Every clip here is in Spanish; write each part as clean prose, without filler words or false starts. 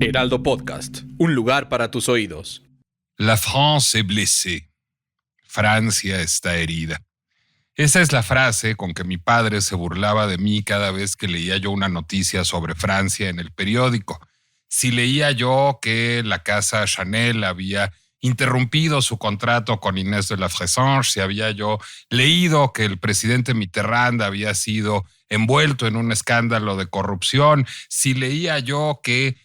Heraldo Podcast, un lugar para tus oídos. La France est blessée. Francia está herida. Esa es la frase con que mi padre se burlaba de mí cada vez que leía yo una noticia sobre Francia en el periódico. Si leía yo que la casa Chanel había interrumpido su contrato con Inés de la Fressange, si había yo leído que el presidente Mitterrand había sido envuelto en un escándalo de corrupción, si leía yo que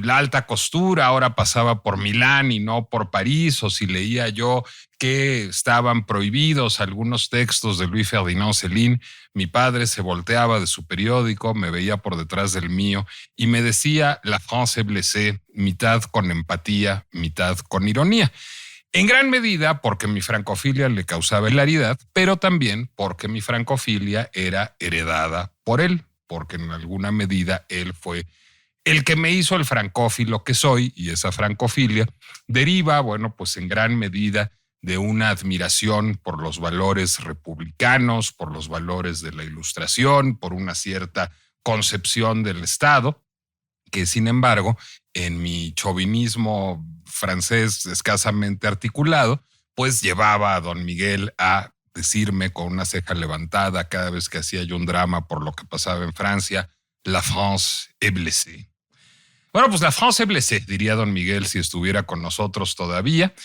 la alta costura ahora pasaba por Milán y no por París, o si leía yo que estaban prohibidos algunos textos de Louis Ferdinand Céline, mi padre se volteaba de su periódico, me veía por detrás del mío y me decía la France est blessée, mitad con empatía, mitad con ironía. En gran medida porque mi francofilia le causaba hilaridad, pero también porque mi francofilia era heredada por él, porque en alguna medida él fue el que me hizo el francófilo que soy, y esa francofilia deriva, bueno, pues en gran medida de una admiración por los valores republicanos, por los valores de la Ilustración, por una cierta concepción del Estado, que sin embargo, en mi chauvinismo francés escasamente articulado, pues llevaba a don Miguel a decirme con una ceja levantada cada vez que hacía yo un drama por lo que pasaba en Francia, la France est blessée. Bueno, pues la France est blessée, diría don Miguel si estuviera con nosotros todavía,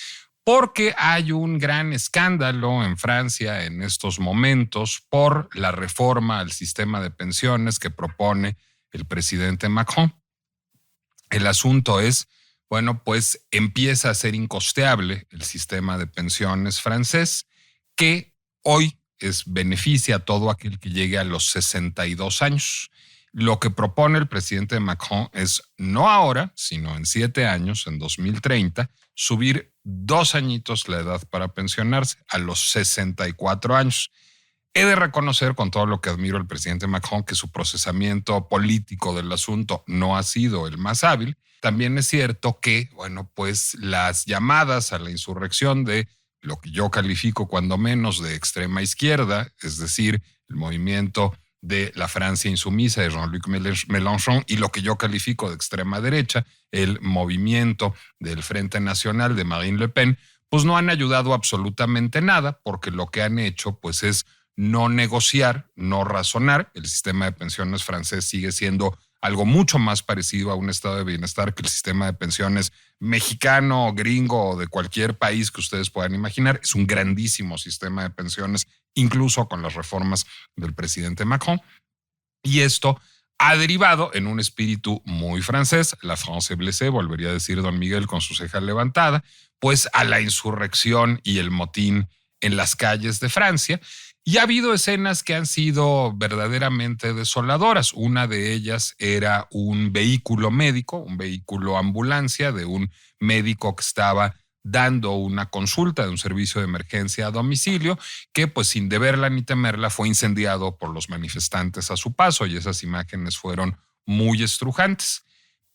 porque hay un gran escándalo en Francia en estos momentos por la reforma al sistema de pensiones que propone el presidente Macron. El asunto es, bueno, pues empieza a ser incosteable el sistema de pensiones francés, que hoy beneficia a todo aquel que llegue a los 62 años. Lo que propone el presidente Macron es no ahora, sino en 7 años, en 2030, subir 2 añitos la edad para pensionarse a los 64 años. He de reconocer, con todo lo que admiro al presidente Macron, que su procesamiento político del asunto no ha sido el más hábil. También es cierto que, bueno, pues las llamadas a la insurrección de lo que yo califico cuando menos de extrema izquierda, es decir, el movimiento de la Francia insumisa de Jean-Luc Mélenchon y lo que yo califico de extrema derecha, el movimiento del Frente Nacional de Marine Le Pen, pues no han ayudado absolutamente nada, porque lo que han hecho pues es no negociar, no razonar. El sistema de pensiones francés sigue siendo algo mucho más parecido a un estado de bienestar que el sistema de pensiones mexicano, gringo o de cualquier país que ustedes puedan imaginar. Es un grandísimo sistema de pensiones, incluso con las reformas del presidente Macron. Y esto ha derivado en un espíritu muy francés, la France est blessée, volvería a decir don Miguel con su ceja levantada, pues a la insurrección y el motín en las calles de Francia. Y ha habido escenas que han sido verdaderamente desoladoras. Una de ellas era un vehículo médico, un vehículo ambulancia de un médico que estaba dando una consulta de un servicio de emergencia a domicilio, que pues sin deberla ni temerla fue incendiado por los manifestantes a su paso, y esas imágenes fueron muy estrujantes.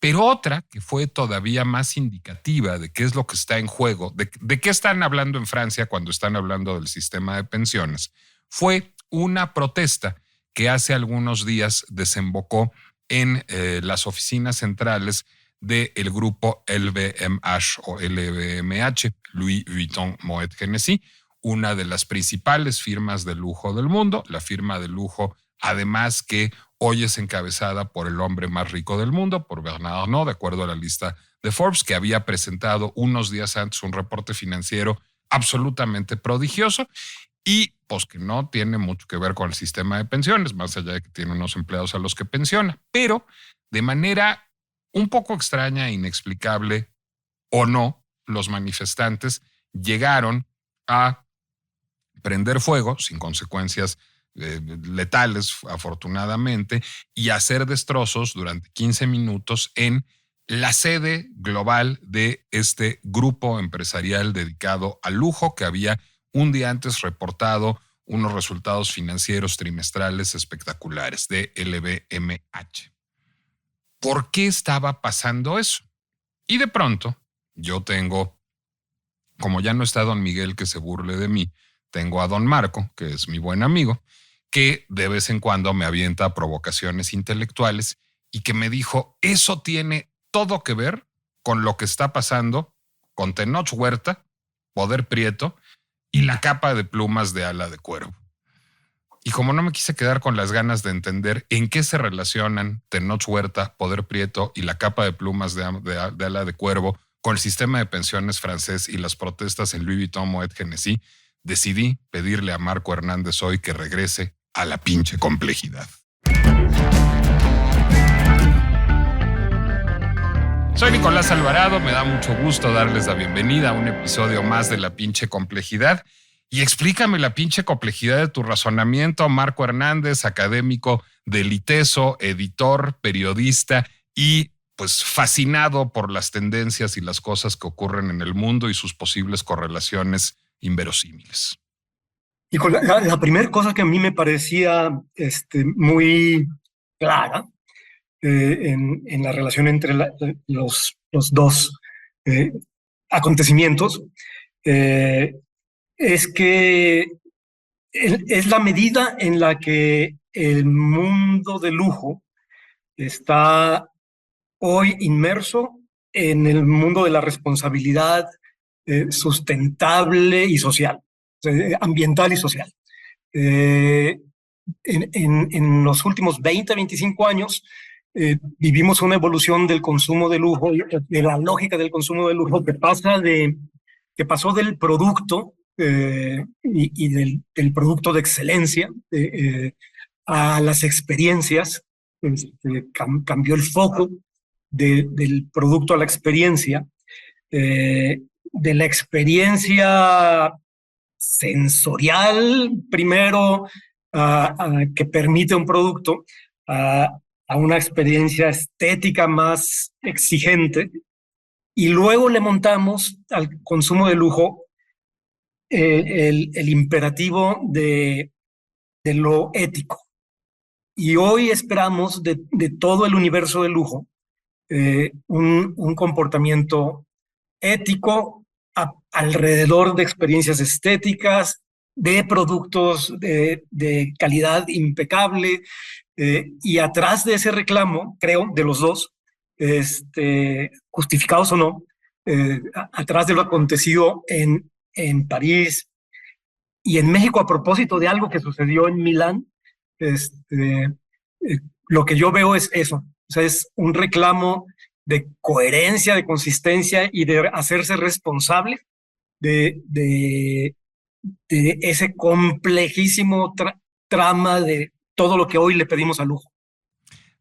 Pero otra que fue todavía más indicativa de qué es lo que está en juego, de qué están hablando en Francia cuando están hablando del sistema de pensiones, fue una protesta que hace algunos días desembocó en las oficinas centrales del grupo LVMH o LVMH, Louis Vuitton Moet Hennessy, una de las principales firmas de lujo del mundo, la firma de lujo además que hoy es encabezada por el hombre más rico del mundo, por Bernard Arnault, de acuerdo a la lista de Forbes, que había presentado unos días antes un reporte financiero absolutamente prodigioso y pues que no tiene mucho que ver con el sistema de pensiones, más allá de que tiene unos empleados a los que pensiona, pero de manera un poco extraña e inexplicable o no, los manifestantes llegaron a prender fuego sin consecuencias letales, afortunadamente, y hacer destrozos durante 15 minutos en la sede global de este grupo empresarial dedicado al lujo que había un día antes reportado unos resultados financieros trimestrales espectaculares de LVMH. ¿Por qué estaba pasando eso? Y de pronto yo tengo, como ya no está don Miguel que se burle de mí, tengo a don Marco, que es mi buen amigo, que de vez en cuando me avienta provocaciones intelectuales y que me dijo, eso tiene todo que ver con lo que está pasando con Tenoch Huerta, Poder Prieto y la capa de plumas de ala de cuervo. Y como no me quise quedar con las ganas de entender en qué se relacionan Tenoch Huerta, Poder Prieto y la capa de plumas de ala de cuervo con el sistema de pensiones francés y las protestas en Louis Vuitton Moet Hennessy, decidí pedirle a Marco Hernández hoy que regrese a la pinche complejidad. Soy Nicolás Alvarado, me da mucho gusto darles la bienvenida a un episodio más de La Pinche Complejidad. Y explícame la pinche complejidad de tu razonamiento, Marco Hernández, académico del ITESO, editor, periodista y pues fascinado por las tendencias y las cosas que ocurren en el mundo y sus posibles correlaciones inverosímiles. Y con la primera cosa que a mí me parecía muy clara en la relación entre los dos acontecimientos es que es la medida en la que el mundo de lujo está hoy inmerso en el mundo de la responsabilidad sustentable y social, ambiental y social. En los últimos 20, 25 años vivimos una evolución del consumo de lujo, de la lógica del consumo de lujo que pasó del producto y del producto de excelencia a las experiencias. Cambió el foco del producto a la experiencia, de la experiencia sensorial primero que permite un producto a una experiencia estética más exigente, y luego le montamos al consumo de lujo el imperativo de lo ético. Y hoy esperamos de todo el universo de lujo un comportamiento ético alrededor de experiencias estéticas, de productos de calidad impecable, y atrás de ese reclamo, creo, de los dos, justificados o no, atrás de lo acontecido en París y en México a propósito de algo que sucedió en Milán, lo que yo veo es eso. O sea, es un reclamo de coherencia, de consistencia y de hacerse responsable de ese complejísimo trama de todo lo que hoy le pedimos al lujo.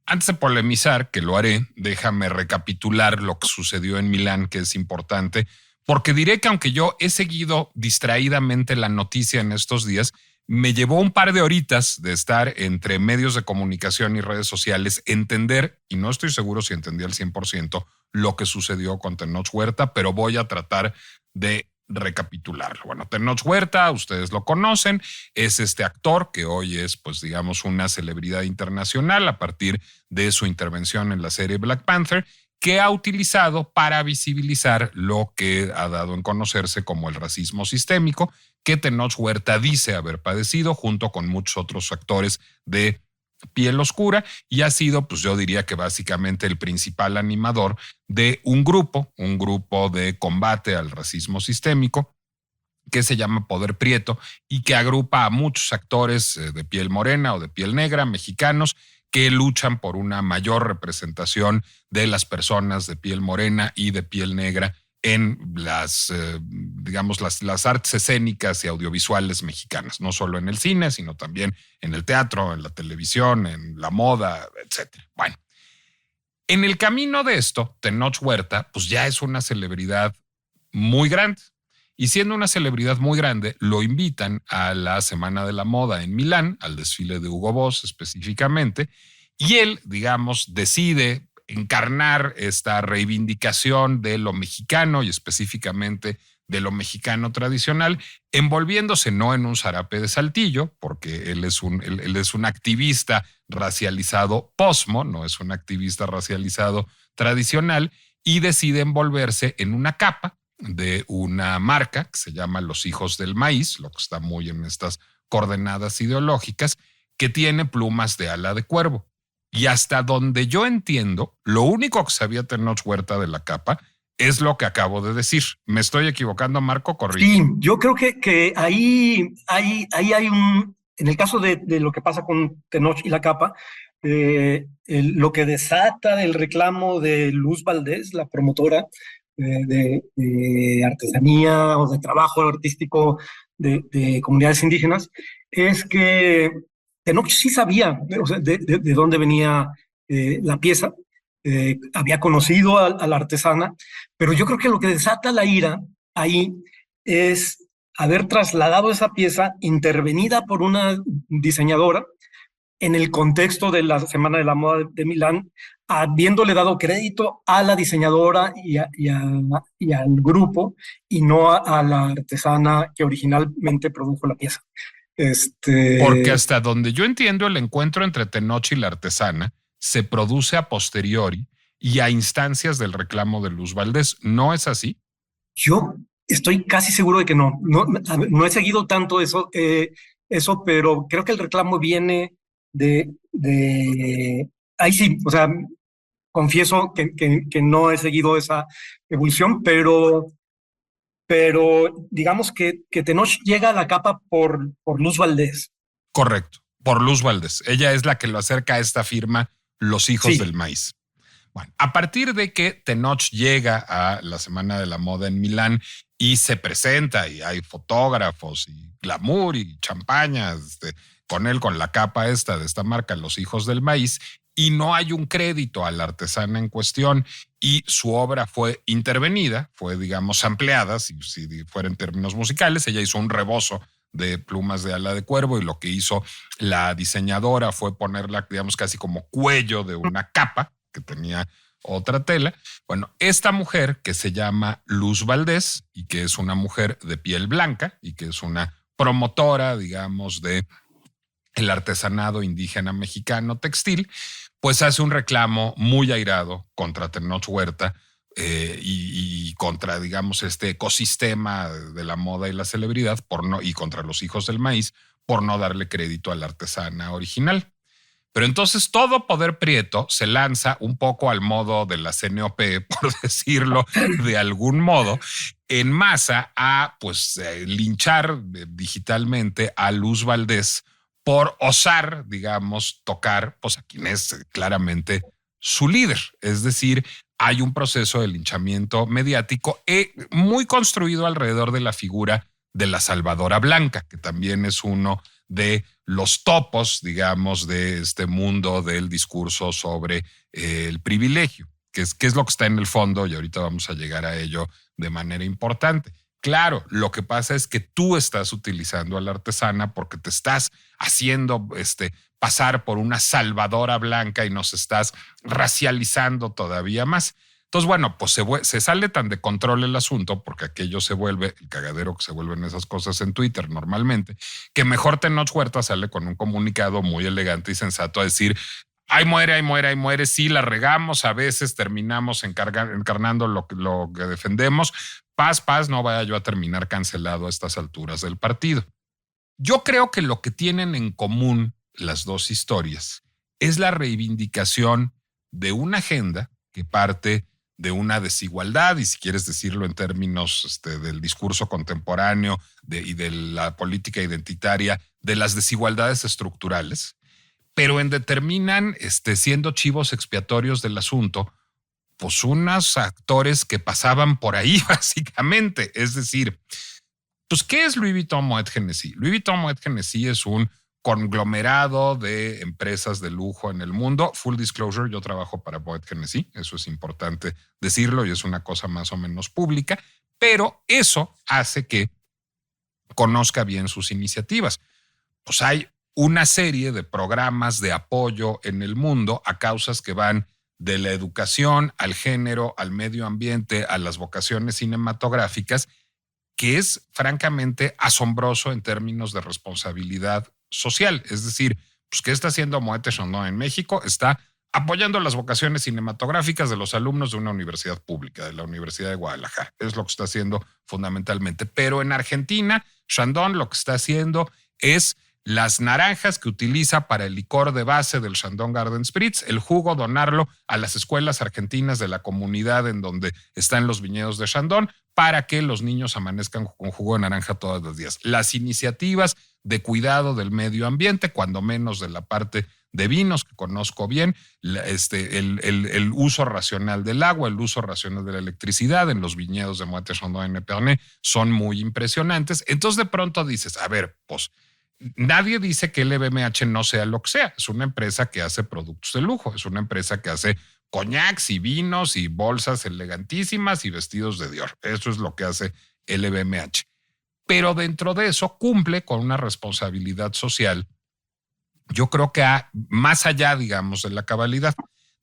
Antes de polemizar, que lo haré, déjame recapitular lo que sucedió en Milán, que es importante, porque diré que aunque yo he seguido distraídamente la noticia en estos días, me llevó un par de horitas de estar entre medios de comunicación y redes sociales, entender, y no estoy seguro si entendí al 100% lo que sucedió con Tenoch Huerta, pero voy a tratar de recapitularlo. Bueno, Tenoch Huerta, ustedes lo conocen, es este actor que hoy es, pues digamos, una celebridad internacional a partir de su intervención en la serie Black Panther, que ha utilizado para visibilizar lo que ha dado en conocerse como el racismo sistémico, que Tenoch Huerta dice haber padecido junto con muchos otros actores de piel oscura, y ha sido, pues yo diría que básicamente el principal animador de un grupo de combate al racismo sistémico que se llama Poder Prieto y que agrupa a muchos actores de piel morena o de piel negra, mexicanos, que luchan por una mayor representación de las personas de piel morena y de piel negra en las, digamos, las artes escénicas y audiovisuales mexicanas, no solo en el cine, sino también en el teatro, en la televisión, en la moda, etcétera. Bueno, en el camino de esto, Tenoch Huerta, pues ya es una celebridad muy grande. Y siendo una celebridad muy grande, lo invitan a la Semana de la Moda en Milán, al desfile de Hugo Boss específicamente, y él, digamos, decide encarnar esta reivindicación de lo mexicano y específicamente de lo mexicano tradicional, envolviéndose no en un zarape de Saltillo, porque él es un activista racializado posmo, no es un activista racializado tradicional, y decide envolverse en una capa de una marca que se llama Los Hijos del Maíz, lo que está muy en estas coordenadas ideológicas, que tiene plumas de ala de cuervo. Y hasta donde yo entiendo, lo único que sabía Tenoch Huerta de la capa es lo que acabo de decir. ¿Me estoy equivocando, Marco? Corrígeme. Sí, yo creo que ahí hay en el caso de lo que pasa con Tenoch y la capa, lo que desata el reclamo de Luz Valdés, la promotora de artesanía o de trabajo artístico de comunidades indígenas, es que Tenoch sí sabía, o sea, de dónde venía la pieza, había conocido a la artesana, pero yo creo que lo que desata la ira ahí es haber trasladado esa pieza intervenida por una diseñadora en el contexto de la Semana de la Moda de Milán, habiéndole dado crédito a la diseñadora y al grupo y no a la artesana que originalmente produjo la pieza. Porque hasta donde yo entiendo, el encuentro entre Tenoch y la artesana se produce a posteriori y a instancias del reclamo de Luz Valdés. ¿No es así? Yo estoy casi seguro de que no. No he seguido tanto eso, pero creo que el reclamo viene ahí sí, o sea, confieso que no he seguido esa evolución, pero digamos que Tenoch llega a la capa por Luz Valdés. Correcto, por Luz Valdés. Ella es la que lo acerca a esta firma, Los Hijos del Maíz. Bueno, a partir de que Tenoch llega a la Semana de la Moda en Milán y se presenta y hay fotógrafos y glamour y champaña con él, con la capa de esta marca, Los Hijos del Maíz, y no hay un crédito a la artesana en cuestión y su obra fue intervenida, fue, digamos, ampliada, si fuera en términos musicales. Ella hizo un rebozo de plumas de ala de cuervo y lo que hizo la diseñadora fue ponerla, digamos, casi como cuello de una capa que tenía otra tela. Bueno, esta mujer que se llama Luz Valdés y que es una mujer de piel blanca y que es una promotora, digamos, de el artesanado indígena mexicano textil, pues hace un reclamo muy airado contra Tenoch Huerta y contra, digamos, este ecosistema de la moda y la celebridad y contra Los Hijos del Maíz por no darle crédito a la artesana original. Pero entonces todo poder prieto se lanza un poco al modo de la CNOP, por decirlo de algún modo, en masa a linchar digitalmente a Luz Valdés por osar, digamos, tocar a quien es claramente su líder. Es decir, hay un proceso de linchamiento mediático muy construido alrededor de la figura de la Salvadora Blanca, que también es uno de los topos, digamos, de este mundo del discurso sobre el privilegio, que es lo que está en el fondo, y ahorita vamos a llegar a ello de manera importante. Claro, lo que pasa es que tú estás utilizando a la artesana porque te estás haciendo pasar por una salvadora blanca y nos estás racializando todavía más. Entonces, bueno, pues se sale tan de control el asunto, porque aquello se vuelve el cagadero que se vuelven esas cosas en Twitter normalmente, que mejor Tenoch Huerta sale con un comunicado muy elegante y sensato a decir: ahí muere, sí la regamos, a veces terminamos encarnando lo que defendemos, paz, no vaya yo a terminar cancelado a estas alturas del partido. Yo creo que lo que tienen en común las dos historias es la reivindicación de una agenda que parte de una desigualdad, y si quieres decirlo en términos del discurso contemporáneo y de la política identitaria, de las desigualdades estructurales, pero determinan, siendo chivos expiatorios del asunto, pues unos actores que pasaban por ahí básicamente. Es decir, pues, ¿qué es Louis Vuitton Moet Hennessy? Louis Vuitton Moet Hennessy es un conglomerado de empresas de lujo en el mundo. Full disclosure, yo trabajo para Moet Hennessy, eso es importante decirlo y es una cosa más o menos pública, pero eso hace que conozca bien sus iniciativas. Pues hay una serie de programas de apoyo en el mundo a causas que van de la educación al género, al medio ambiente, a las vocaciones cinematográficas, que es francamente asombroso en términos de responsabilidad social. Es decir, pues, ¿qué está haciendo Moet Chandon en México? Está apoyando las vocaciones cinematográficas de los alumnos de una universidad pública, de la Universidad de Guadalajara. Es lo que está haciendo fundamentalmente. Pero en Argentina, Chandon lo que está haciendo es las naranjas que utiliza para el licor de base del Chandon Garden Spritz, el jugo donarlo a las escuelas argentinas de la comunidad en donde están los viñedos de Chandon para que los niños amanezcan con jugo de naranja todos los días. Las iniciativas de cuidado del medio ambiente, cuando menos de la parte de vinos que conozco bien, el uso racional del agua, el uso racional de la electricidad en los viñedos de Moët Chandon en Epernay son muy impresionantes. Entonces de pronto dices, a ver, pues nadie dice que el LVMH no sea lo que sea. Es una empresa que hace productos de lujo, es una empresa que hace coñacs y vinos y bolsas elegantísimas y vestidos de Dior. Eso es lo que hace el LVMH. Pero dentro de eso cumple con una responsabilidad social, yo creo que más allá, digamos, de la cabalidad.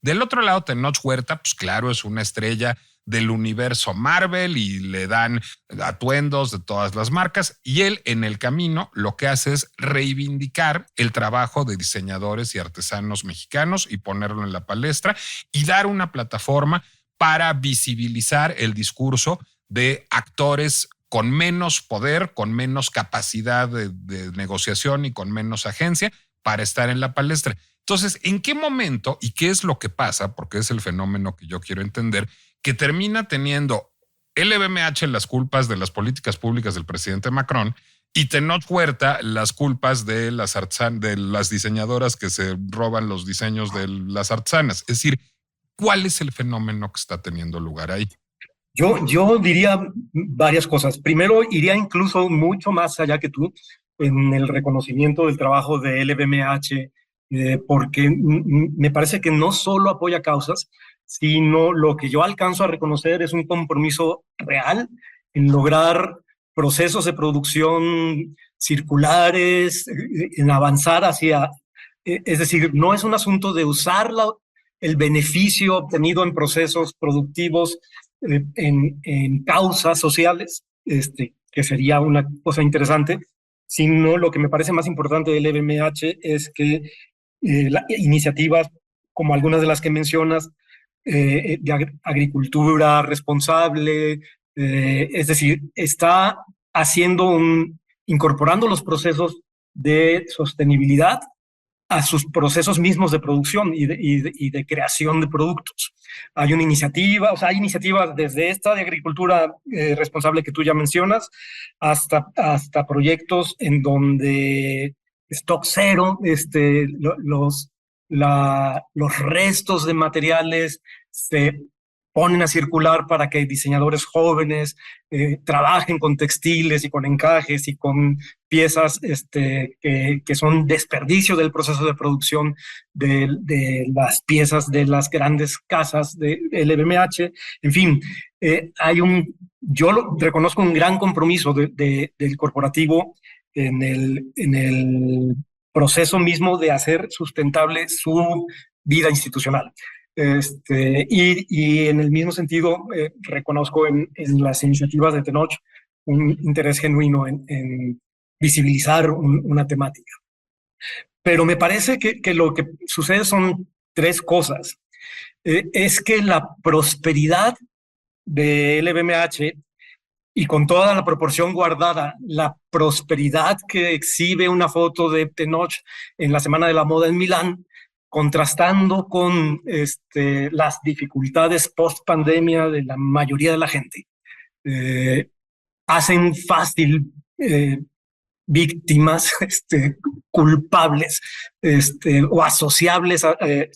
Del otro lado, Tenoch Huerta, pues claro, es una estrella del universo Marvel y le dan atuendos de todas las marcas, y él en el camino lo que hace es reivindicar el trabajo de diseñadores y artesanos mexicanos y ponerlo en la palestra y dar una plataforma para visibilizar el discurso de actores con menos poder, con menos capacidad de negociación y con menos agencia para estar en la palestra. Entonces, ¿en qué momento y qué es lo que pasa? Porque es el fenómeno que yo quiero entender, que termina teniendo LVMH las culpas de las políticas públicas del presidente Macron y Tenoch Huerta las culpas de las diseñadoras que se roban los diseños de las artesanas. Es decir, ¿cuál es el fenómeno que está teniendo lugar ahí? Yo diría varias cosas. Primero, iría incluso mucho más allá que tú en el reconocimiento del trabajo de LVMH, porque me parece que no solo apoya causas, sino lo que yo alcanzo a reconocer es un compromiso real en lograr procesos de producción circulares, en avanzar hacia, es decir, no es un asunto de usar el beneficio obtenido en procesos productivos en causas sociales, que sería una cosa interesante, sino lo que me parece más importante del LVMH es que iniciativas como algunas de las que mencionas, de agricultura responsable, es decir, está incorporando los procesos de sostenibilidad a sus procesos mismos de producción y de creación de productos. Hay una iniciativa, o sea, hay iniciativas desde esta de agricultura responsable que tú ya mencionas, hasta proyectos en donde stock cero, los restos de materiales se ponen a circular para que diseñadores jóvenes trabajen con textiles y con encajes y con piezas que son desperdicio del proceso de producción de las piezas de las grandes casas de LVMH. En fin, yo reconozco un gran compromiso del corporativo en el proceso mismo de hacer sustentable su vida institucional. Y en el mismo sentido, reconozco en las iniciativas de Tenoch un interés genuino en visibilizar una temática. Pero me parece que lo que sucede son tres cosas. Es que la prosperidad de LVMH, y con toda la proporción guardada, la prosperidad que exhibe una foto de Tenoch en la Semana de la Moda en Milán, contrastando con las dificultades post-pandemia de la mayoría de la gente, hacen fácil víctimas culpables o asociables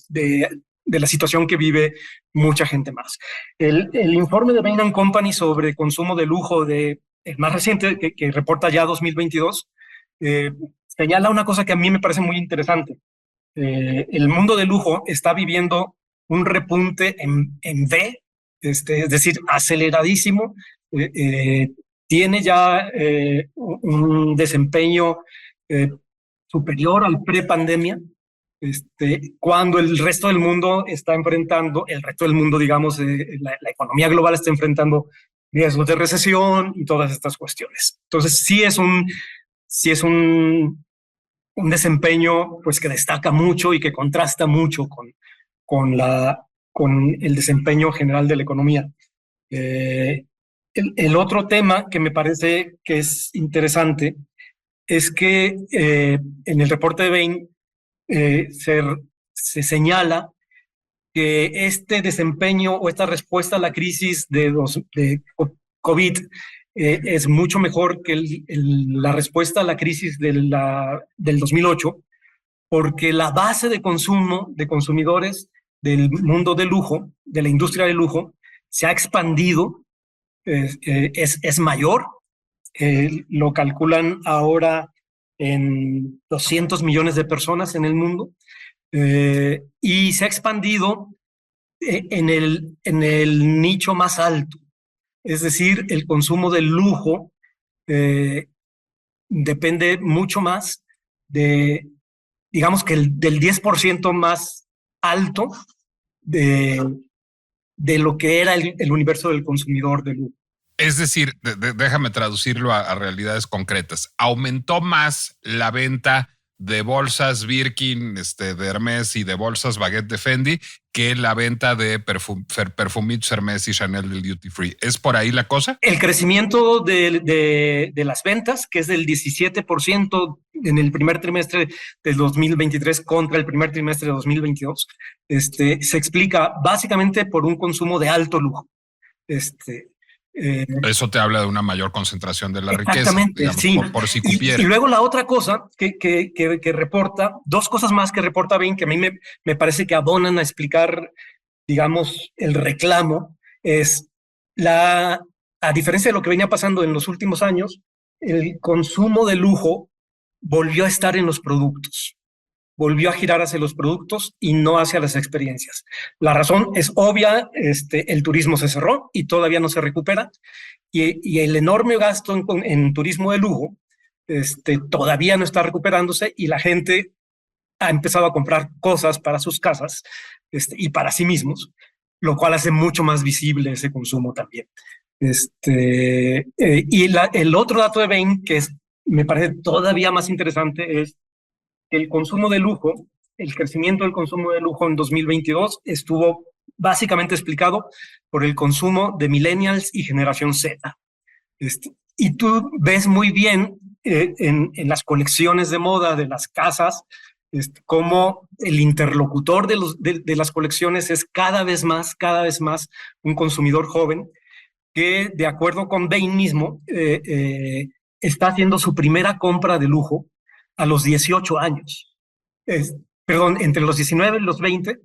de la situación que vive mucha gente más. El informe de Bain & Company sobre consumo de lujo, el más reciente, que reporta ya 2022, señala una cosa que a mí me parece muy interesante. El mundo de lujo está viviendo un repunte en V, es decir, aceleradísimo. Tiene ya un desempeño superior al pre-pandemia, cuando el resto del mundo está enfrentando, digamos, la economía global está enfrentando riesgos de recesión y todas estas cuestiones. Entonces, sí es un desempeño pues, que destaca mucho y que contrasta mucho con el desempeño general de la economía. El otro tema que me parece que es interesante es que en el reporte de Bain se señala que este desempeño o esta respuesta a la crisis de COVID es mucho mejor que la respuesta a la crisis del 2008, porque la base de consumo de consumidores del mundo del lujo, de la industria del lujo, se ha expandido, es mayor. Lo calculan ahora en 200 millones de personas en el mundo, y se ha expandido en el nicho más alto. Es decir, el consumo del lujo depende mucho más digamos que del 10% más alto de, de lo que era el universo del consumidor de lujo. Es decir, déjame traducirlo a realidades concretas. ¿Aumentó más la venta de bolsas Birkin, de Hermès y de bolsas Baguette de Fendi que la venta de perfumitos Hermès y Chanel del Duty Free? ¿Es por ahí la cosa? El crecimiento de las ventas, que es del 17% en el primer trimestre del 2023 contra el primer trimestre de 2022, se explica básicamente por un consumo de alto lujo. Eso te habla de una mayor concentración de la riqueza. Exactamente, Digamos, sí. por si cupiera. Y luego la otra cosa que reporta, dos cosas más que reporta Bain, que a mí me parece que abonan a explicar, digamos, el reclamo, es a diferencia de lo que venía pasando en los últimos años, el consumo de lujo volvió a estar en los productos. Volvió a girar hacia los productos y no hacia las experiencias. La razón es obvia, el turismo se cerró y todavía no se recupera, y el enorme gasto en turismo de lujo todavía no está recuperándose, y la gente ha empezado a comprar cosas para sus casas y para sí mismos, lo cual hace mucho más visible ese consumo también. El otro dato de Bain, que me parece todavía más interesante, es el consumo de lujo, el crecimiento del consumo de lujo en 2022 estuvo básicamente explicado por el consumo de millennials y generación Z. Y tú ves muy bien en las colecciones de moda de las casas, cómo el interlocutor de las colecciones es cada vez más un consumidor joven que, de acuerdo con Bain mismo, está haciendo su primera compra de lujo a los 18 años. Perdón, entre los 19 y los 20,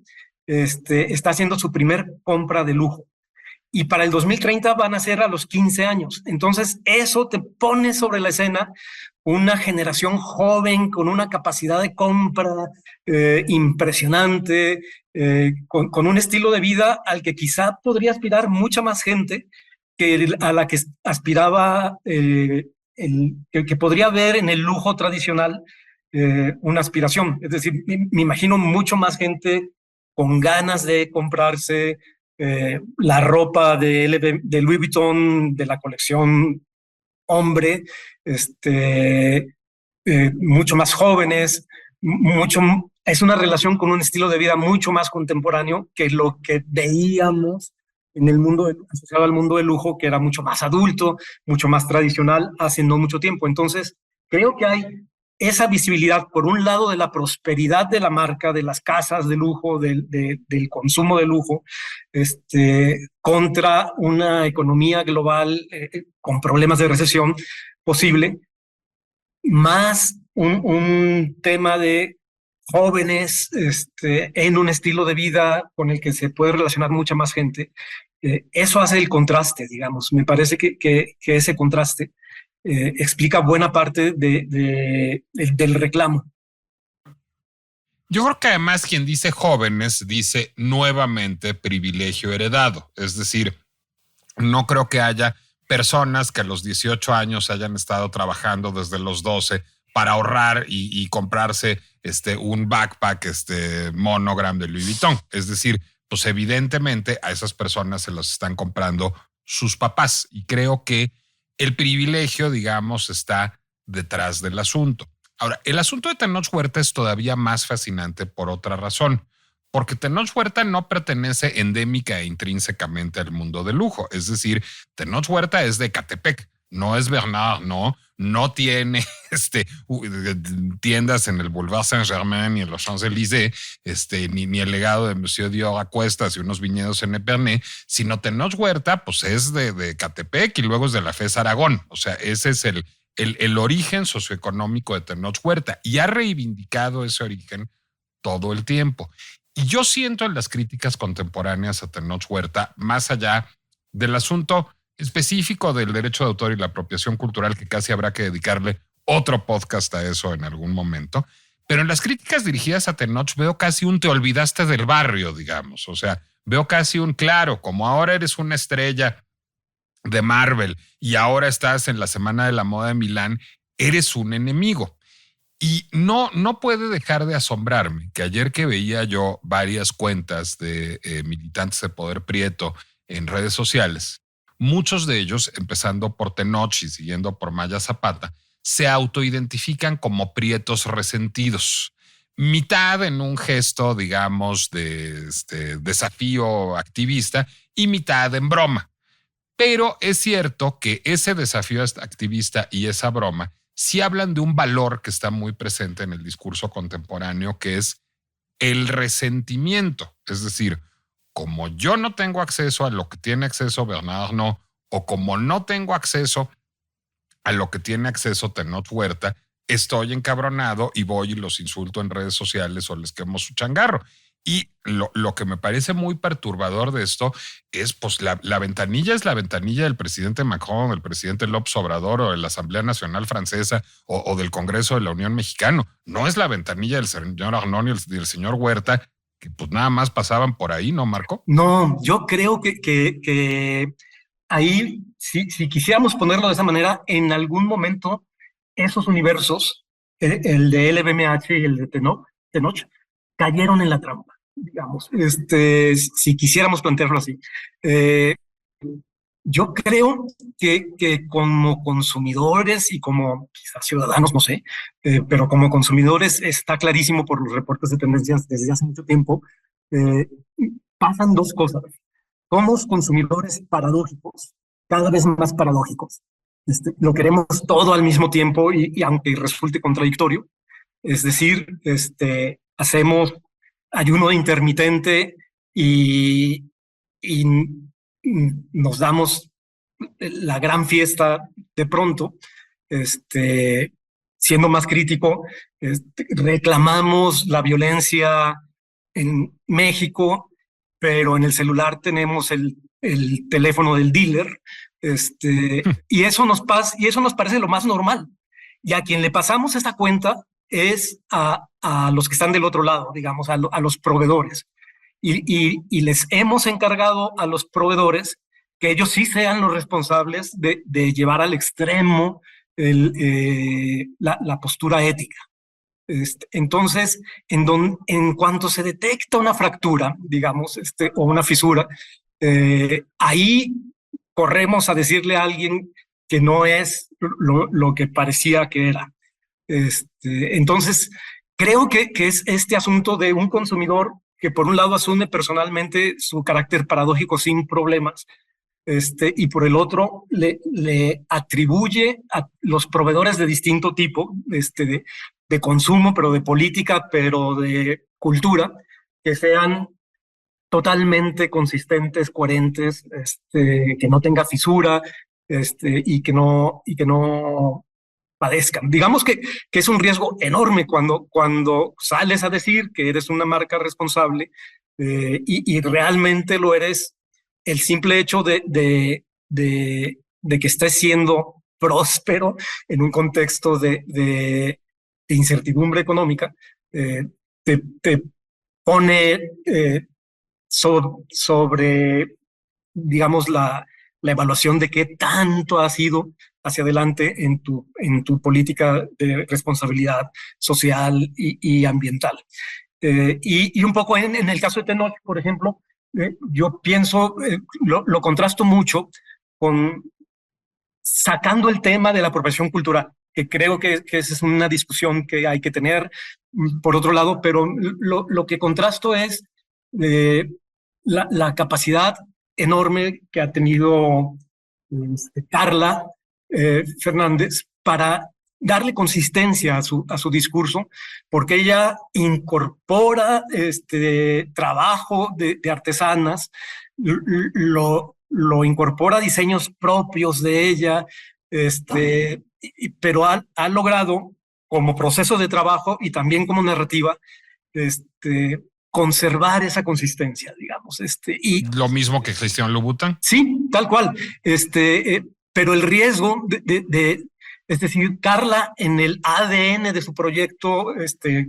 está haciendo su primer compra de lujo. Y para el 2030 van a ser a los 15 años. Entonces, eso te pone sobre la escena una generación joven con una capacidad de compra impresionante, con un estilo de vida al que quizá podría aspirar mucha más gente que a la que aspiraba que podría ver en el lujo tradicional una aspiración. Es decir, me imagino mucho más gente con ganas de comprarse la ropa de Louis Vuitton, de la colección hombre, mucho más jóvenes, es una relación con un estilo de vida mucho más contemporáneo que lo que veíamos en el mundo asociado al mundo del lujo, que era mucho más adulto, mucho más tradicional hace no mucho tiempo. Entonces, creo que hay esa visibilidad, por un lado, de la prosperidad de la marca, de las casas de lujo, del consumo de lujo, contra una economía global con problemas de recesión posible, más un tema de jóvenes en un estilo de vida con el que se puede relacionar mucha más gente. Eso hace el contraste, digamos. Me parece que ese contraste explica buena parte del reclamo. Yo creo que además quien dice jóvenes dice nuevamente privilegio heredado. Es decir, no creo que haya personas que a los 18 años hayan estado trabajando desde los 12 para ahorrar y comprarse un backpack monogram de Louis Vuitton. Es decir, pues evidentemente a esas personas se los están comprando sus papás, y creo que el privilegio, digamos, está detrás del asunto. Ahora, el asunto de Tenoch Huerta es todavía más fascinante por otra razón, porque Tenoch Huerta no pertenece endémica e intrínsecamente al mundo del lujo. Es decir, Tenoch Huerta es de Ecatepec, no es Bernard, no no tiene tiendas en el Boulevard Saint-Germain ni en los Champs-Élysées, ni el legado de Monsieur Dior a cuestas y unos viñedos en Epernay, sino Tenoch Huerta, pues es de Catepec y luego es de la FES Aragón. O sea, ese es el origen socioeconómico de Tenoch Huerta y ha reivindicado ese origen todo el tiempo. Y yo siento en las críticas contemporáneas a Tenoch Huerta, más allá del asunto específico del derecho de autor y la apropiación cultural, que casi habrá que dedicarle otro podcast a eso en algún momento, pero en las críticas dirigidas a Tenoch veo casi un te olvidaste del barrio, digamos. O sea, veo casi un claro, como ahora eres una estrella de Marvel y ahora estás en la Semana de la Moda de Milán, eres un enemigo. Y no puede dejar de asombrarme que ayer que veía yo varias cuentas de militantes de Poder Prieto en redes sociales, muchos de ellos, empezando por Tenoch y siguiendo por Maya Zapata, se autoidentifican como prietos resentidos. Mitad en un gesto, digamos, de desafío activista y mitad en broma. Pero es cierto que ese desafío activista y esa broma sí hablan de un valor que está muy presente en el discurso contemporáneo, que es el resentimiento. Es decir, como yo no tengo acceso a lo que tiene acceso Bernard Arnault, o como no tengo acceso a lo que tiene acceso Tenoch Huerta, estoy encabronado y voy y los insulto en redes sociales o les quemo su changarro. Y lo que me parece muy perturbador de esto es, pues, la ventanilla es la ventanilla del presidente Macron, del presidente López Obrador o de la Asamblea Nacional Francesa o del Congreso de la Unión Mexicano. No es la ventanilla del señor Arnault ni del señor Huerta, que pues nada más pasaban por ahí, ¿no, Marco? No, yo creo que ahí, si quisiéramos ponerlo de esa manera, en algún momento esos universos, el de LVMH y el de Tenoch, cayeron en la trampa, digamos, si quisiéramos plantearlo así. Yo creo que como consumidores y como quizás ciudadanos, no sé, pero como consumidores está clarísimo por los reportes de tendencias desde hace mucho tiempo, eh, pasan dos cosas. Somos consumidores paradójicos, cada vez más paradójicos. Lo queremos todo al mismo tiempo y aunque resulte contradictorio, es decir, hacemos ayuno intermitente y nos damos la gran fiesta de pronto, siendo más crítico, reclamamos la violencia en México, pero en el celular tenemos el teléfono del dealer, y eso nos parece lo más normal. Y a quien le pasamos esta cuenta es a los que están del otro lado, digamos, a los proveedores. Y les hemos encargado a los proveedores que ellos sí sean los responsables de llevar al extremo la postura ética. Entonces, en cuanto se detecta una fractura, digamos, o una fisura, ahí corremos a decirle a alguien que no es lo que parecía que era. Entonces, creo que es este asunto de un consumidor que por un lado asume personalmente su carácter paradójico sin problemas, y por el otro le atribuye a los proveedores de distinto tipo, de consumo, pero de política, pero de cultura, que sean totalmente consistentes, coherentes, que no tenga fisura, y que no padezcan. Digamos que es un riesgo enorme cuando sales a decir que eres una marca responsable, y realmente lo eres. El simple hecho de que estés siendo próspero en un contexto de incertidumbre económica, te pone sobre, digamos, la evaluación de qué tanto has ido hacia adelante en tu política de responsabilidad social y ambiental. Y un poco en el caso de Tenoch, por ejemplo, yo pienso, lo contrasto mucho con sacando el tema de la apropiación cultural, que creo que esa es una discusión que hay que tener, por otro lado, pero lo que contrasto es la capacidad enorme que ha tenido Carla Fernández para darle consistencia a su discurso, porque ella incorpora trabajo de artesanas, lo incorpora a diseños propios de ella, pero ha logrado como proceso de trabajo y también como narrativa, conservar esa consistencia, digamos. Y lo mismo que Christian Louboutin. sí, tal cual. Pero el riesgo es decir, Carla, en el ADN de su proyecto,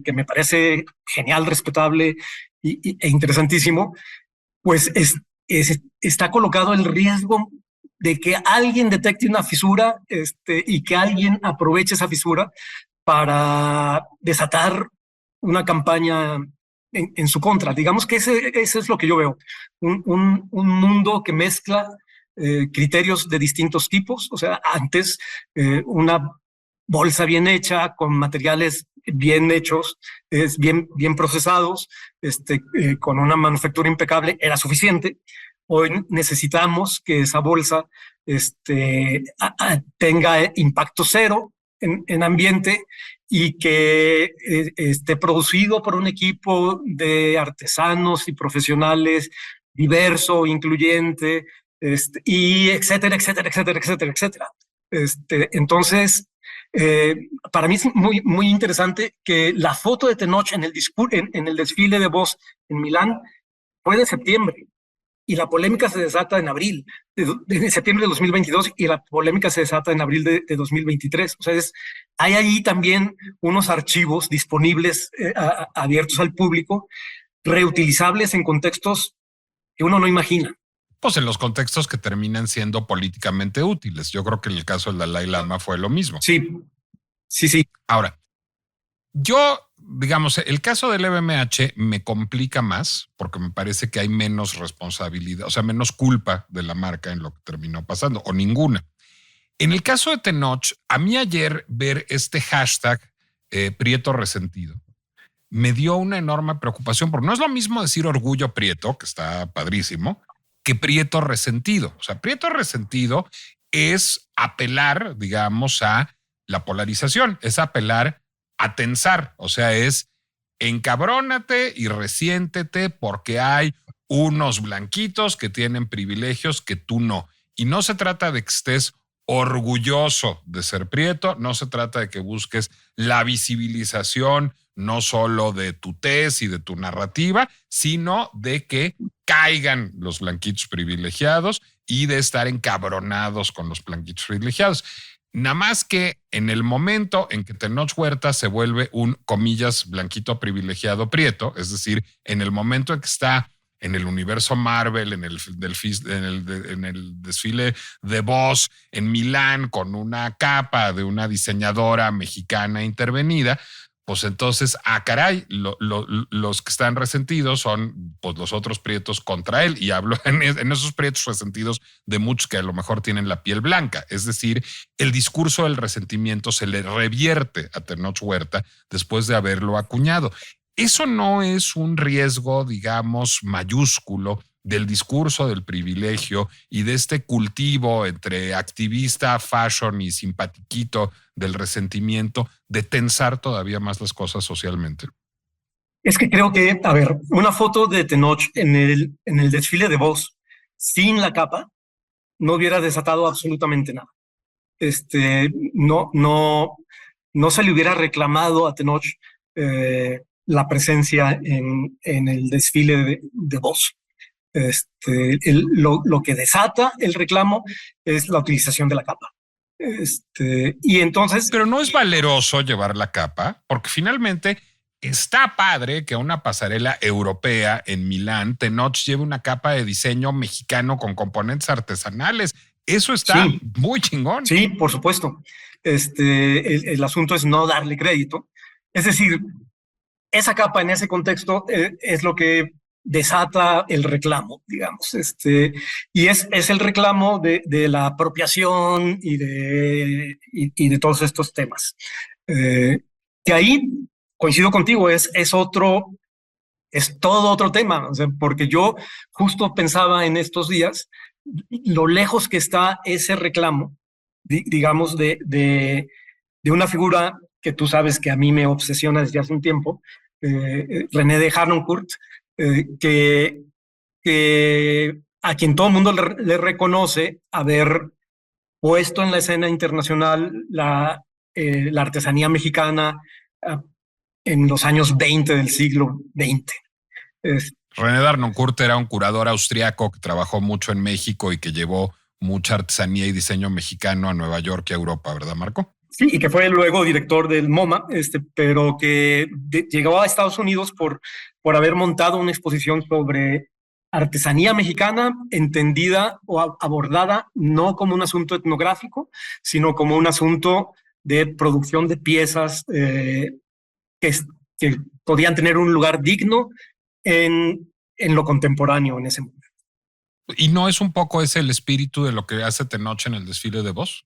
que me parece genial, respetable e interesantísimo, pues está colocado el riesgo de que alguien detecte una fisura y que alguien aproveche esa fisura para desatar una campaña en su contra. Digamos que ese es lo que yo veo. Un mundo que mezcla criterios de distintos tipos. O sea, antes una bolsa bien hecha, con materiales bien hechos, bien procesados, con una manufactura impecable, era suficiente. Hoy necesitamos que esa bolsa tenga impacto cero en ambiente y que esté producido por un equipo de artesanos y profesionales diverso, incluyente, y etcétera, etcétera, etcétera, etcétera, etcétera. Entonces, para mí es muy, muy interesante que la foto de Tenoch en el desfile de Voss en Milán fue de septiembre y la polémica se desata en abril, de septiembre de 2022, y la polémica se desata en abril de 2023. O sea, hay ahí también unos archivos disponibles, abiertos al público, reutilizables en contextos que uno no imagina. Pues en los contextos que terminan siendo políticamente útiles. Yo creo que en el caso del Dalai Lama fue lo mismo. Sí, sí, sí. Ahora, digamos, el caso del LVMH me complica más porque me parece que hay menos responsabilidad, o sea, menos culpa de la marca en lo que terminó pasando, o ninguna. En el caso de Tenoch, a mí ayer ver este hashtag Prieto Resentido me dio una enorme preocupación, porque no es lo mismo decir orgullo Prieto, que está padrísimo, que Prieto Resentido. O sea, Prieto Resentido es apelar, digamos, a la polarización, es apelar a tensar, o sea, es encabrónate y resiéntete porque hay unos blanquitos que tienen privilegios que tú no. Y no se trata de que estés orgulloso de ser prieto, no se trata de que busques la visibilización no solo de tu tez y de tu narrativa, sino de que caigan los blanquitos privilegiados y de estar encabronados con los blanquitos privilegiados. Nada más que en el momento en que Tenoch Huerta se vuelve un, comillas, blanquito privilegiado prieto, es decir, en el momento en que está en el universo Marvel, en el desfile de Voss en Milán con una capa de una diseñadora mexicana intervenida, pues entonces, caray, los que están resentidos son pues los otros prietos contra él. Y hablo en esos prietos resentidos de muchos que a lo mejor tienen la piel blanca. Es decir, el discurso del resentimiento se le revierte a Tenoch Huerta después de haberlo acuñado. Eso no es un riesgo, digamos, mayúsculo del discurso del privilegio y de este cultivo entre activista, fashion y simpatiquito del resentimiento, de tensar todavía más las cosas socialmente. Es que creo que, a ver, una foto de Tenoch en el desfile de Voss sin la capa no hubiera desatado absolutamente nada. No se le hubiera reclamado a Tenoch la presencia en el desfile de Voss. Lo que desata el reclamo es la utilización de la capa. Y entonces... Pero no es valeroso llevar la capa, porque finalmente está padre que una pasarela europea en Milán, Tenoch lleve una capa de diseño mexicano con componentes artesanales. Eso está muy chingón. Sí, por supuesto. El asunto es no darle crédito. Es decir, esa capa en ese contexto es lo que desata el reclamo, digamos, y es el reclamo de la apropiación y de todos estos temas. Que ahí coincido contigo, es todo otro tema, o sea, porque yo justo pensaba en estos días lo lejos que está ese reclamo, digamos, de de una figura que tú sabes que a mí me obsesiona desde hace un tiempo, René de Harnoncourt, que, a quien todo el mundo le reconoce haber puesto en la escena internacional la artesanía mexicana en los años 20 del siglo XX. René Darnoncourt era un curador austriaco que trabajó mucho en México y que llevó mucha artesanía y diseño mexicano a Nueva York y a Europa, ¿verdad, Marco? Sí, y que fue luego director del MoMA, pero que llegó a Estados Unidos por haber montado una exposición sobre artesanía mexicana entendida o abordada no como un asunto etnográfico, sino como un asunto de producción de piezas que podían tener un lugar digno en lo contemporáneo en ese momento. ¿Y no es un poco ese el espíritu de lo que hace Tenoch en el desfile de voz?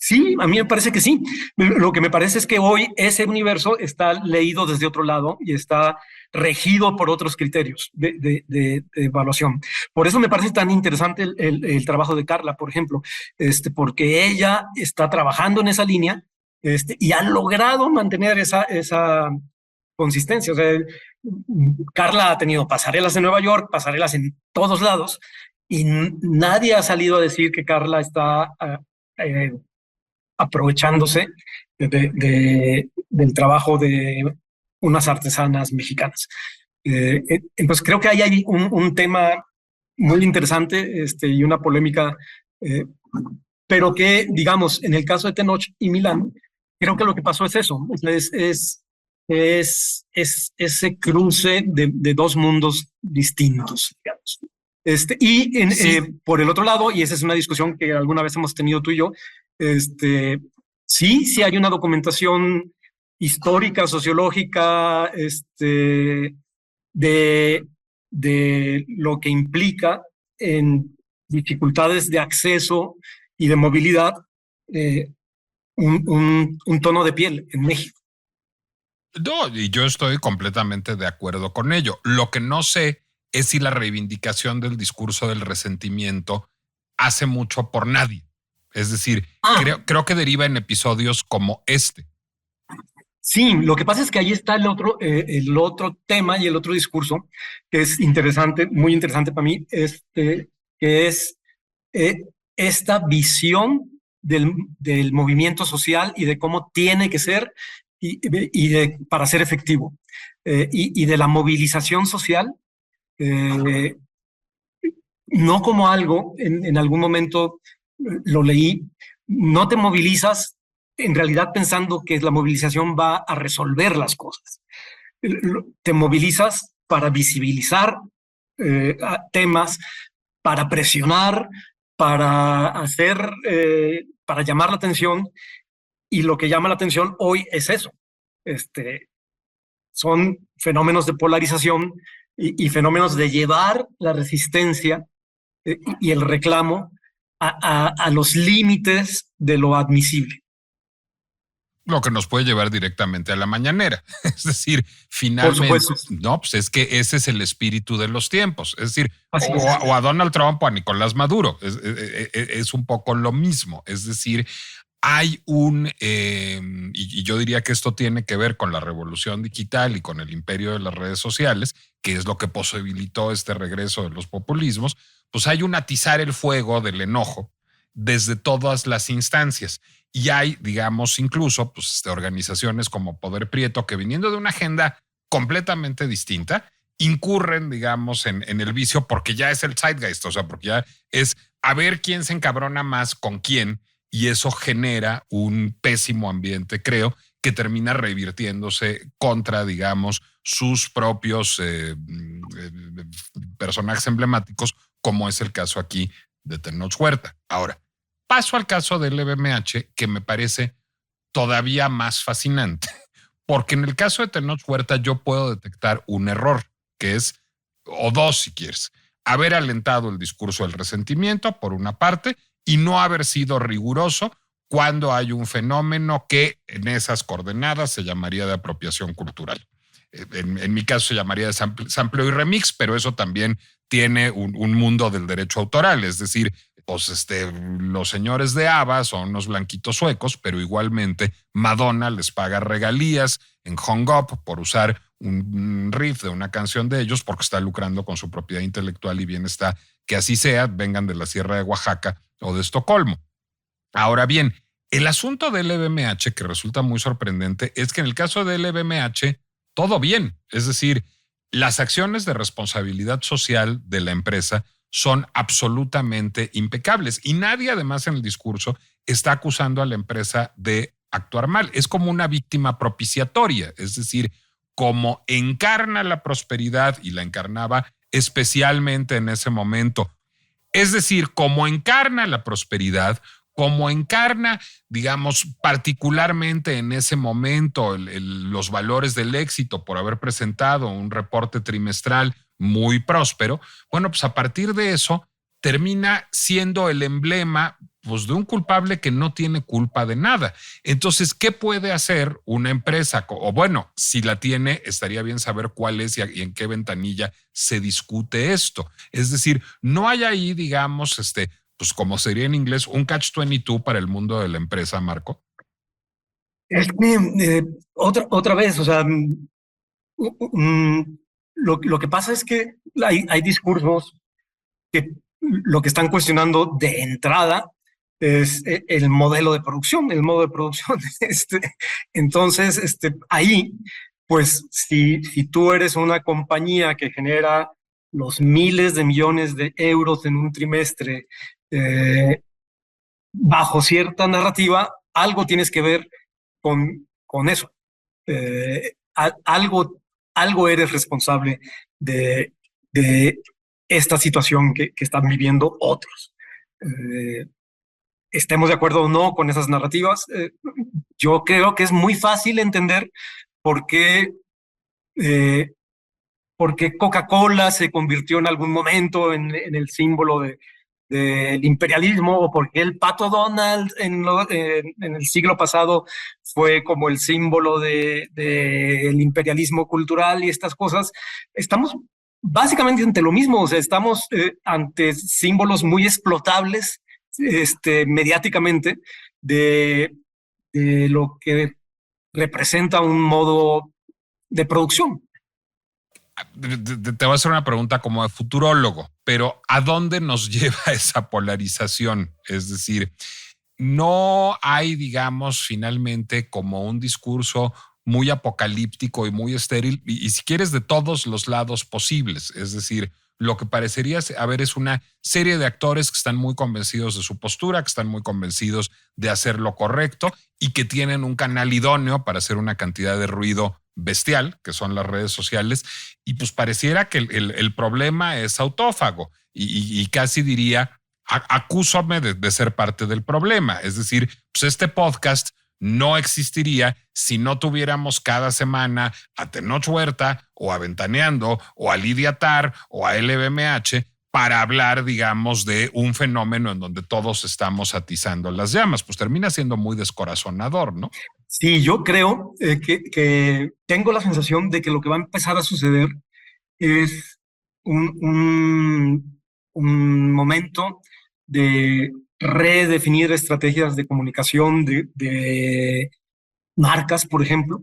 Sí, a mí me parece que sí. Lo que me parece es que hoy ese universo está leído desde otro lado y está regido por otros criterios de evaluación. Por eso me parece tan interesante el trabajo de Carla, por ejemplo, porque ella está trabajando en esa línea y ha logrado mantener esa consistencia. O sea, Carla ha tenido pasarelas en Nueva York, pasarelas en todos lados, y nadie ha salido a decir que Carla está aprovechándose del trabajo de unas artesanas mexicanas. Entonces creo que ahí hay un tema muy interesante y una polémica, pero que, digamos, en el caso de Tenoch y Milán, creo que lo que pasó es eso, es ese cruce de dos mundos distintos, digamos. Sí. Por el otro lado, y esa es una discusión que alguna vez hemos tenido tú y yo, sí hay una documentación histórica, sociológica, de lo que implica en dificultades de acceso y de movilidad un tono de piel en México. No, y yo estoy completamente de acuerdo con ello. Lo que no sé es si la reivindicación del discurso del resentimiento hace mucho por nadie. Es decir, creo que deriva en episodios como este. Sí, lo que pasa es que ahí está el otro tema y el otro discurso que es interesante, muy interesante para mí, que es esta visión del movimiento social y de cómo tiene que ser para ser efectivo, y de la movilización social, no como algo, en algún momento lo leí, no te movilizas en realidad pensando que la movilización va a resolver las cosas. Te movilizas para visibilizar temas, para presionar, para para llamar la atención, y lo que llama la atención hoy es eso. Son fenómenos de polarización y fenómenos de llevar la resistencia y el reclamo a los límites de lo admisible. Lo que nos puede llevar directamente a la mañanera. Es decir, finalmente, no, pues es que ese es el espíritu de los tiempos. Es decir, o a Donald Trump o a Nicolás Maduro. Es un poco lo mismo. Es decir, hay y yo diría que esto tiene que ver con la revolución digital y con el imperio de las redes sociales, que es lo que posibilitó este regreso de los populismos. Pues hay un atizar el fuego del enojo desde todas las instancias. Y hay, digamos, incluso pues, organizaciones como Poder Prieto que, viniendo de una agenda completamente distinta, incurren, digamos, en el vicio porque ya es el zeitgeist, o sea, porque ya es a ver quién se encabrona más con quién, y eso genera un pésimo ambiente, creo, que termina revirtiéndose contra, digamos, sus propios personajes emblemáticos, como es el caso aquí de Tenoch Huerta. Ahora, paso al caso del LVMH, que me parece todavía más fascinante, porque en el caso de Tenoch Huerta yo puedo detectar un error, que es, o dos si quieres, haber alentado el discurso del resentimiento, por una parte, y no haber sido riguroso cuando hay un fenómeno que en esas coordenadas se llamaría de apropiación cultural. En mi caso se llamaría de sampleo y remix, pero eso también tiene un mundo del derecho autoral, es decir, pues los señores de ABBA son unos blanquitos suecos, pero igualmente Madonna les paga regalías en Hung Up por usar un riff de una canción de ellos porque está lucrando con su propiedad intelectual y bien está que así sea, vengan de la Sierra de Oaxaca o de Estocolmo. Ahora bien, el asunto del LVMH que resulta muy sorprendente es que en el caso del LVMH todo bien, es decir, las acciones de responsabilidad social de la empresa son absolutamente impecables y nadie además en el discurso está acusando a la empresa de actuar mal. Es como una víctima propiciatoria, es decir, como encarna la prosperidad y la encarnaba especialmente en ese momento. Es decir, como encarna la prosperidad, como encarna, digamos, particularmente en ese momento los valores del éxito por haber presentado un reporte trimestral muy próspero, bueno, pues a partir de eso termina siendo el emblema pues, de un culpable que no tiene culpa de nada. Entonces, ¿qué puede hacer una empresa? O bueno, si la tiene, estaría bien saber cuál es y en qué ventanilla se discute esto. Es decir, no hay ahí, digamos, pues como sería en inglés, un catch-22 para el mundo de la empresa, Marco. Es que, otra vez, o sea, lo que pasa es que hay discursos que lo que están cuestionando de entrada es el modelo de producción, el modo de producción. Entonces, ahí, pues, si tú eres una compañía que genera los miles de millones de euros en un trimestre, bajo cierta narrativa, algo tienes que ver con eso. Algo eres responsable de esta situación que están viviendo otros. Estemos de acuerdo o no con esas narrativas, yo creo que es muy fácil entender por qué, porque Coca-Cola se convirtió en algún momento en el símbolo del imperialismo, o porque el Pato Donald en el siglo pasado fue como el símbolo del imperialismo cultural y estas cosas. Estamos básicamente ante lo mismo, o sea, estamos ante símbolos muy explotables mediáticamente de lo que representa un modo de producción. Te voy a hacer una pregunta como de futurólogo, pero ¿a dónde nos lleva esa polarización? Es decir, no hay, digamos, finalmente como un discurso muy apocalíptico y muy estéril, y si quieres de todos los lados posibles. Es decir, lo que parecería haber es una serie de actores que están muy convencidos de su postura, que están muy convencidos de hacer lo correcto y que tienen un canal idóneo para hacer una cantidad de ruido bestial, que son las redes sociales, y pues pareciera que el problema es autófago y casi diría, acúsame de ser parte del problema. Es decir, pues este podcast no existiría si no tuviéramos cada semana a Tenoch Huerta o a Ventaneando o a Lidia Tar o a LVMH para hablar, digamos, de un fenómeno en donde todos estamos atizando las llamas. Pues termina siendo muy descorazonador, ¿no? Sí, yo creo que tengo la sensación de que lo que va a empezar a suceder es un momento de redefinir estrategias de comunicación de marcas, por ejemplo,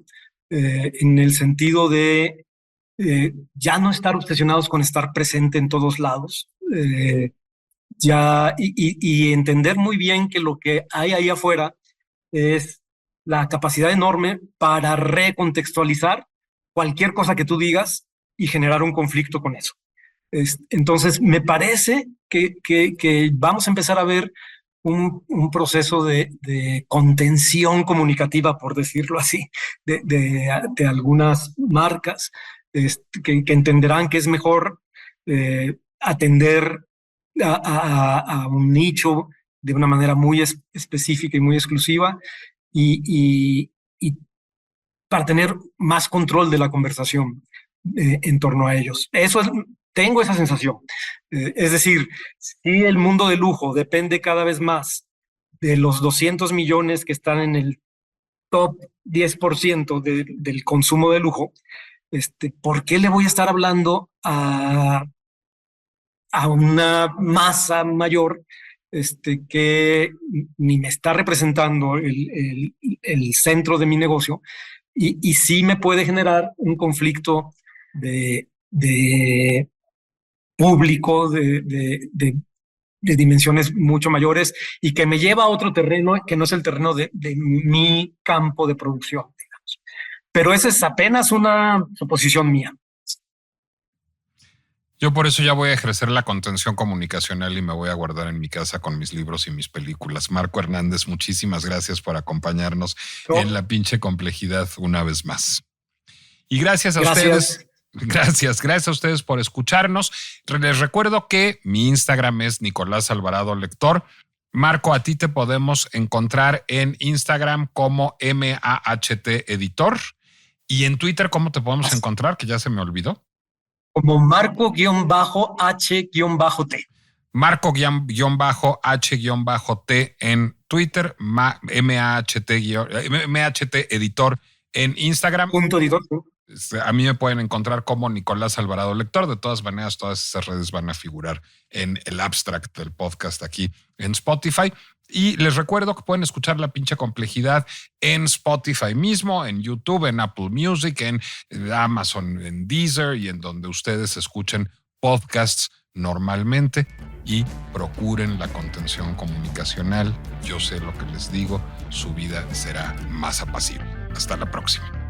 en el sentido de ya no estar obsesionados con estar presente en todos lados, y entender muy bien que lo que hay ahí afuera es la capacidad enorme para recontextualizar cualquier cosa que tú digas y generar un conflicto con eso. Entonces, me parece que vamos a empezar a ver un proceso de contención comunicativa, por decirlo así, de algunas marcas que entenderán que es mejor atender a un nicho de una manera muy específica y muy exclusiva y para tener más control de la conversación en torno a ellos. Tengo esa sensación. Es decir, si el mundo de lujo depende cada vez más de los 200 millones que están en el top 10% del consumo de lujo, ¿por qué le voy a estar hablando a una masa mayor que ni me está representando el centro de mi negocio y sí me puede generar un conflicto de público, de dimensiones mucho mayores y que me lleva a otro terreno que no es el terreno de mi campo de producción, digamos. Pero esa es apenas una suposición mía. Yo por eso ya voy a ejercer la contención comunicacional y me voy a guardar en mi casa con mis libros y mis películas. Marco Hernández, muchísimas gracias por acompañarnos en la pinche complejidad una vez más. Y gracias a ustedes. Gracias a ustedes por escucharnos. Les recuerdo que mi Instagram es Nicolás Alvarado Lector. Marco, a ti te podemos encontrar en Instagram como MAHT Editor. Y en Twitter, ¿cómo te podemos encontrar? Que ya se me olvidó. Como Marco-H-T. Marco-H-T en Twitter, MAHT Editor en Instagram. Punto editor. A mí me pueden encontrar como Nicolás Alvarado Lector. De todas maneras, todas esas redes van a figurar en el abstract del podcast aquí en Spotify. Y les recuerdo que pueden escuchar La Pinche Complejidad en Spotify mismo, en YouTube, en Apple Music, en Amazon, en Deezer y en donde ustedes escuchen podcasts normalmente. Y procuren la contención comunicacional. Yo sé lo que les digo, su vida será más apacible. Hasta la próxima.